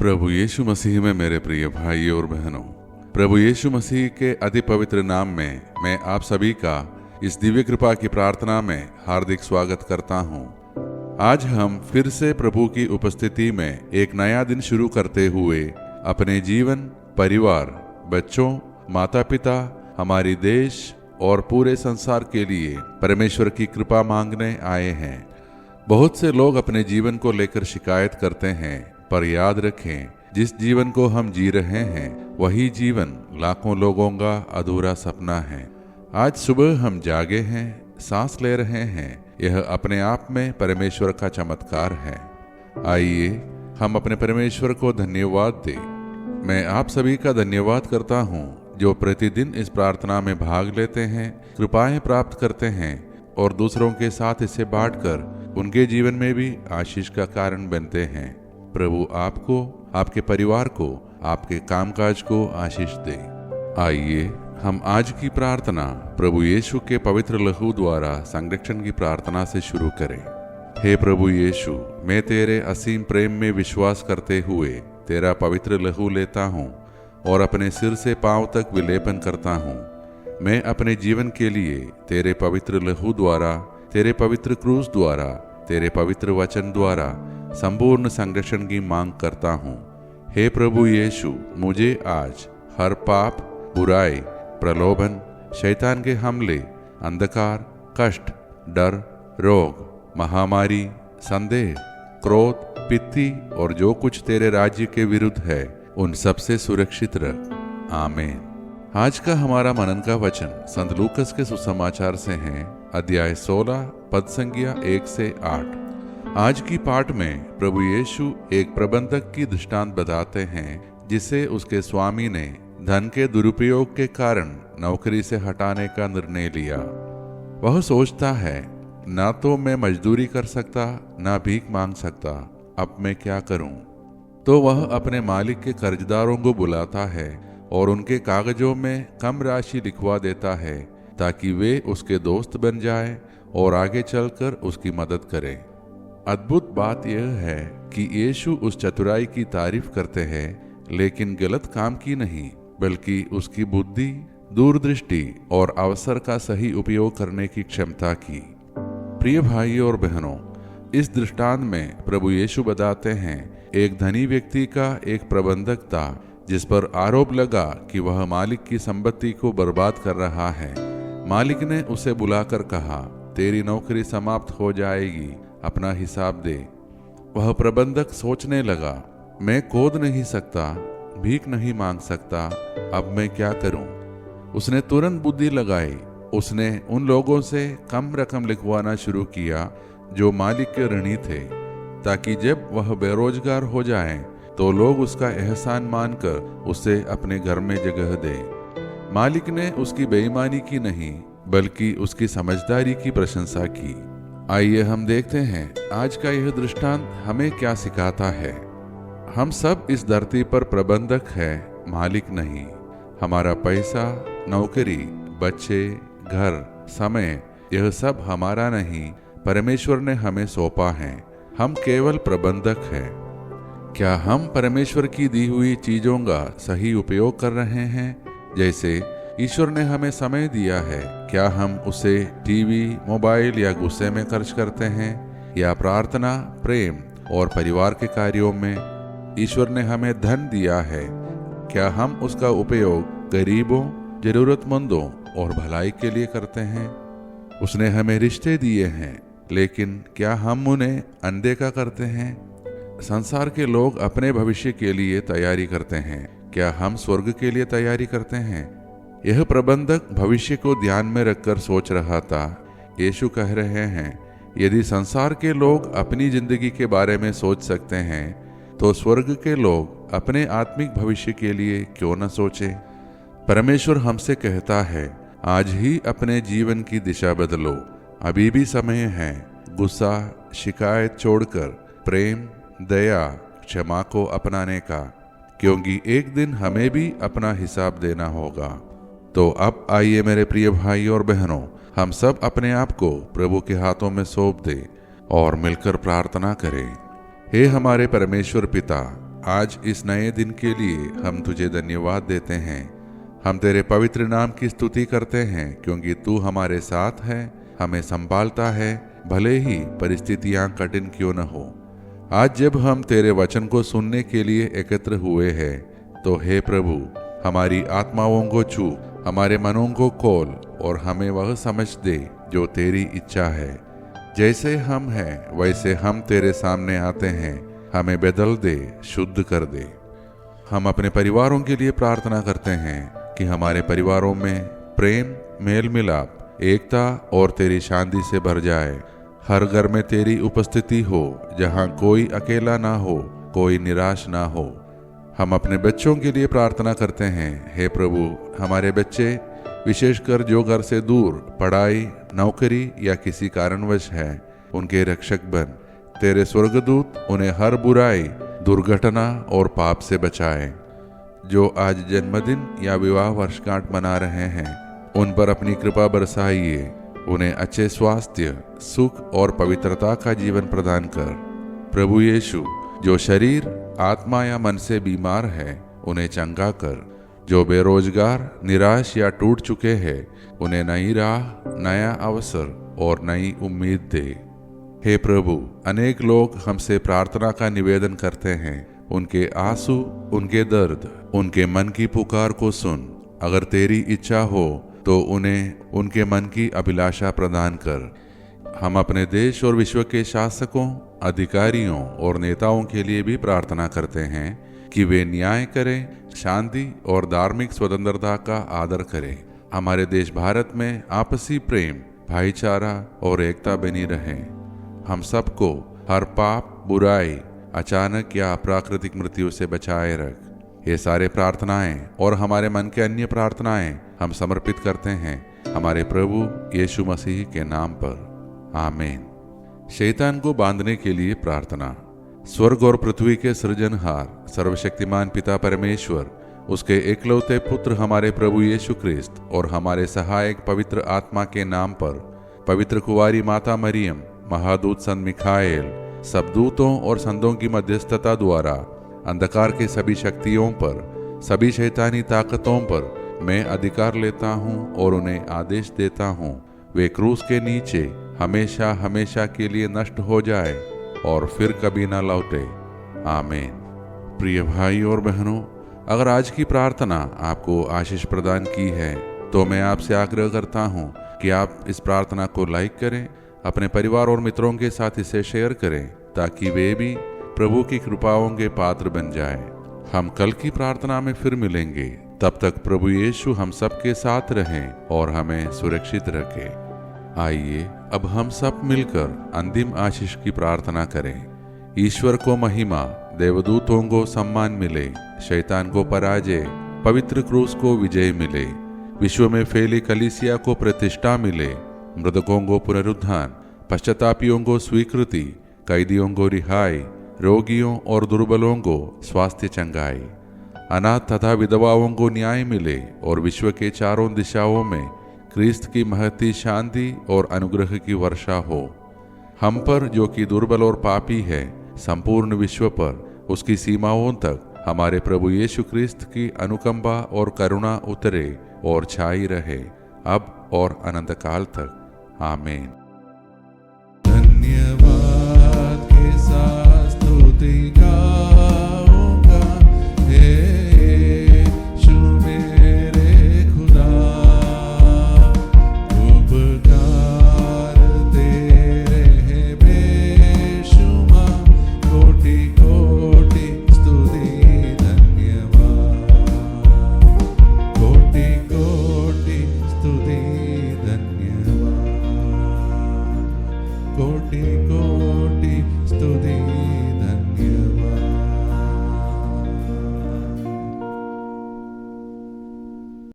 प्रभु यीशु मसीह में मेरे प्रिय भाइयों और बहनों, प्रभु यीशु मसीह के अति पवित्र नाम में मैं आप सभी का इस दिव्य कृपा की प्रार्थना में हार्दिक स्वागत करता हूं। आज हम फिर से प्रभु की उपस्थिति में एक नया दिन शुरू करते हुए अपने जीवन, परिवार, बच्चों, माता पिता, हमारी देश और पूरे संसार के लिए परमेश्वर की कृपा मांगने आए हैं। बहुत से लोग अपने जीवन को लेकर शिकायत करते हैं, पर याद रखें, जिस जीवन को हम जी रहे हैं वही जीवन लाखों लोगों का अधूरा सपना है। आज सुबह हम जागे हैं, सांस ले रहे हैं, यह अपने आप में परमेश्वर का चमत्कार है। आइए हम अपने परमेश्वर को धन्यवाद दें। मैं आप सभी का धन्यवाद करता हूँ जो प्रतिदिन इस प्रार्थना में भाग लेते हैं, कृपाएं प्राप्त करते हैं और दूसरों के साथ इसे बांटकर उनके जीवन में भी आशीष का कारण बनते हैं। प्रभु आपको, आपके परिवार को, आपके कामकाज को आशीष दे। आइए हम आज की प्रार्थना प्रभु यीशु के पवित्र लहू द्वारा संरक्षण की प्रार्थना से शुरू करें। हे प्रभु यीशु, मैं तेरे असीम प्रेम में विश्वास करते हुए तेरा पवित्र लहू लेता हूँ और अपने सिर से पांव तक विलेपन करता हूँ। मैं अपने जीवन के लिए तेरे पवित्र लहू द्वारा, तेरे पवित्र क्रूस द्वारा, तेरे पवित्र वचन द्वारा संपूर्ण संरक्षण की मांग करता हूँ। हे प्रभु यीशु, मुझे आज हर पाप, बुराई, प्रलोभन, शैतान के हमले, अंधकार, कष्ट, डर, रोग, महामारी, संदेह, क्रोध, पित्ती और जो कुछ तेरे राज्य के विरुद्ध है, उन सब से सुरक्षित रख। आमीन। आज का हमारा मनन का वचन संत लूकस के सुसमाचार से है, अध्याय 16, पद संख्या 1 से 8। आज की पाठ में प्रभु यीशु एक प्रबंधक की दृष्टांत बताते हैं जिसे उसके स्वामी ने धन के दुरुपयोग के कारण नौकरी से हटाने का निर्णय लिया। वह सोचता है, ना तो मैं मजदूरी कर सकता, ना भीख मांग सकता, अब मैं क्या करूं? तो वह अपने मालिक के कर्जदारों को बुलाता है और उनके कागजों में कम राशि लिखवा देता है ताकि वे उसके दोस्त बन जाएं और आगे चलकर उसकी मदद करें। अद्भुत बात यह है कि यीशु उस चतुराई की तारीफ करते हैं, लेकिन गलत काम की नहीं, बल्कि उसकी बुद्धि, दूरदृष्टि और अवसर का सही उपयोग करने की क्षमता की। प्रिय भाइयों और बहनों, इस दृष्टांत में प्रभु यीशु बताते हैं एक धनी व्यक्ति का एक प्रबंधक था जिस पर आरोप लगा कि वह मालिक की संपत्ति को बर्बाद कर रहा है। मालिक ने उसे बुलाकर कहा, तेरी नौकरी समाप्त हो जाएगी, अपना हिसाब दे। वह प्रबंधक सोचने लगा, मैं खोद नहीं सकता, भीख नहीं मांग सकता, अब मैं क्या करूं? उसने तुरंत बुद्धि लगाई। उसने उन लोगों से कम रकम लिखवाना शुरू किया जो मालिक के ऋणी थे, ताकि जब वह बेरोजगार हो जाए तो लोग उसका एहसान मानकर उसे अपने घर में जगह दे। मालिक ने उसकी बेईमानी की नहीं, बल्कि उसकी समझदारी की प्रशंसा की। आइए हम देखते हैं आज का यह दृष्टांत हमें क्या सिखाता है। हम सब इस धरती पर प्रबंधक हैं, मालिक नहीं। हमारा पैसा, नौकरी, बच्चे, घर, समय, यह सब हमारा नहीं, परमेश्वर ने हमें सौंपा है। हम केवल प्रबंधक हैं। क्या हम परमेश्वर की दी हुई चीजों का सही उपयोग कर रहे हैं? जैसे ईश्वर ने हमें समय दिया है, क्या हम उसे टीवी, मोबाइल या गुस्से में खर्च करते हैं, या प्रार्थना, प्रेम और परिवार के कार्यों में? ईश्वर ने हमें धन दिया है, क्या हम उसका उपयोग गरीबों, जरूरतमंदों और भलाई के लिए करते हैं? उसने हमें रिश्ते दिए हैं, लेकिन क्या हम उन्हें अनदेखा करते हैं? संसार के लोग अपने भविष्य के लिए तैयारी करते हैं, क्या हम स्वर्ग के लिए तैयारी करते हैं? यह प्रबंधक भविष्य को ध्यान में रखकर सोच रहा था। यीशु कह रहे हैं, यदि संसार के लोग अपनी जिंदगी के बारे में सोच सकते हैं, तो स्वर्ग के लोग अपने आत्मिक भविष्य के लिए क्यों न सोचें? परमेश्वर हमसे कहता है, आज ही अपने जीवन की दिशा बदलो, अभी भी समय है। गुस्सा, शिकायत छोड़कर प्रेम, दया, क्षमा को अपनाने का, क्योंकि एक दिन हमें भी अपना हिसाब देना होगा। तो अब आइए मेरे प्रिय भाई और बहनों, हम सब अपने आप को प्रभु के हाथों में सौंप दें और मिलकर प्रार्थना करें। हे हमारे परमेश्वर पिता, आज इस नए दिन के लिए हम तुझे धन्यवाद देते हैं। हम तेरे पवित्र नाम की स्तुति करते हैं, क्योंकि तू हमारे साथ है, हमें संभालता है, भले ही परिस्थितियां कठिन क्यों न हो। आज जब हम तेरे वचन को सुनने के लिए एकत्र हुए हैं, तो हे प्रभु, हमारी आत्माओं को छू, हमारे मनों को खोल और हमें वह समझ दे जो तेरी इच्छा है। जैसे हम हैं वैसे हम तेरे सामने आते हैं, हमें बदल दे, शुद्ध कर दे। हम अपने परिवारों के लिए प्रार्थना करते हैं कि हमारे परिवारों में प्रेम, मेल मिलाप, एकता और तेरी शांति से भर जाए। हर घर में तेरी उपस्थिति हो, जहाँ कोई अकेला ना हो, कोई निराश ना हो। हम अपने बच्चों के लिए प्रार्थना करते हैं। हे प्रभु, हमारे बच्चे, विशेषकर जो घर से दूर पढ़ाई, नौकरी या किसी कारणवश है, उनके रक्षक बन। तेरे स्वर्गदूत उन्हें हर बुराई, दुर्घटना और पाप से बचाए। जो आज जन्मदिन या विवाह वर्षगांठ मना रहे हैं, उन पर अपनी कृपा बरसाइए। उन्हें अच्छे स्वास्थ्य, सुख और पवित्रता का जीवन प्रदान कर। प्रभु यीशु, जो शरीर, आत्मा या मन से बीमार है, उन्हें चंगा कर। जो बेरोजगार, निराश या टूट चुके हैं, उन्हें नई राह, नया अवसर और नई उम्मीद दे। हे प्रभु, अनेक लोग हमसे प्रार्थना का निवेदन करते हैं। उनके आंसू, उनके दर्द, उनके मन की पुकार को सुन। अगर तेरी इच्छा हो तो उन्हें उनके मन की अभिलाषा प्रदान कर। हम अपने देश और विश्व के शासकों, अधिकारियों और नेताओं के लिए भी प्रार्थना करते हैं कि वे न्याय करें, शांति और धार्मिक स्वतंत्रता का आदर करें। हमारे देश भारत में आपसी प्रेम, भाईचारा और एकता बनी रहे। हम सबको हर पाप, बुराई, अचानक या प्राकृतिक मृत्यु से बचाए रख। ये सारे प्रार्थनाएं और हमारे मन के अन्य प्रार्थनाएं हम समर्पित करते हैं हमारे प्रभु यीशु मसीह के नाम पर, आमीन। शैतान को बांधने के लिए प्रार्थना। स्वर्ग और पृथ्वी के सृजनहार, सर्वशक्तिमान पिता परमेश्वर, उसके एकलौते पुत्र हमारे प्रभु यीशु ख्रिस्त और हमारे सहायक पवित्र आत्मा के नाम पर, पवित्र कुंवारी माता मरियम, महादूत संत मिखाएल, सब दूतों और संतों की मध्यस्थता द्वारा अंधकार के सभी शक्तियों पर, सभी शैतानी ताकतों पर मैं अधिकार लेता हूँ और उन्हें आदेश देता हूँ, वे क्रूस के नीचे हमेशा हमेशा के लिए नष्ट हो जाए और फिर कभी न लौटे, आमीन। प्रिय भाई और बहनों, अगर आज की प्रार्थना आपको आशीष प्रदान की है, तो मैं आपसे आग्रह करता हूँ कि आप इस प्रार्थना को लाइक करें, अपने परिवार और मित्रों के साथ इसे शेयर करें, ताकि वे भी प्रभु की कृपाओं के पात्र बन जाएं। हम कल की प्रार्थना में फिर मिलेंगे। तब तक प्रभु यीशु हम सब के साथ रहें और हमें सुरक्षित रखे। आइए अब हम सब मिलकर अंतिम आशीष की प्रार्थना करें। ईश्वर को महिमा, देवदूतों को सम्मान मिले, शैतान को पराजय, पवित्र क्रूस को विजय मिले, विश्व में फैली कलीसिया को प्रतिष्ठा मिले, मृतकों को पुनरुत्थान, पश्चातापियों को स्वीकृति, कैदियों को रिहाई, रोगियों और दुर्बलों को स्वास्थ्य चंगाई, अनाथ तथा विधवाओं को न्याय मिले और विश्व के चारों दिशाओं में क्रिस्त की महती शांति और अनुग्रह की वर्षा हो। हम पर जो कि दुर्बल और पापी है, संपूर्ण विश्व पर उसकी सीमाओं तक हमारे प्रभु यीशु क्रिस्त की अनुकंपा और करुणा उतरे और छाई रहे, अब और अनंत काल तक, आमीन।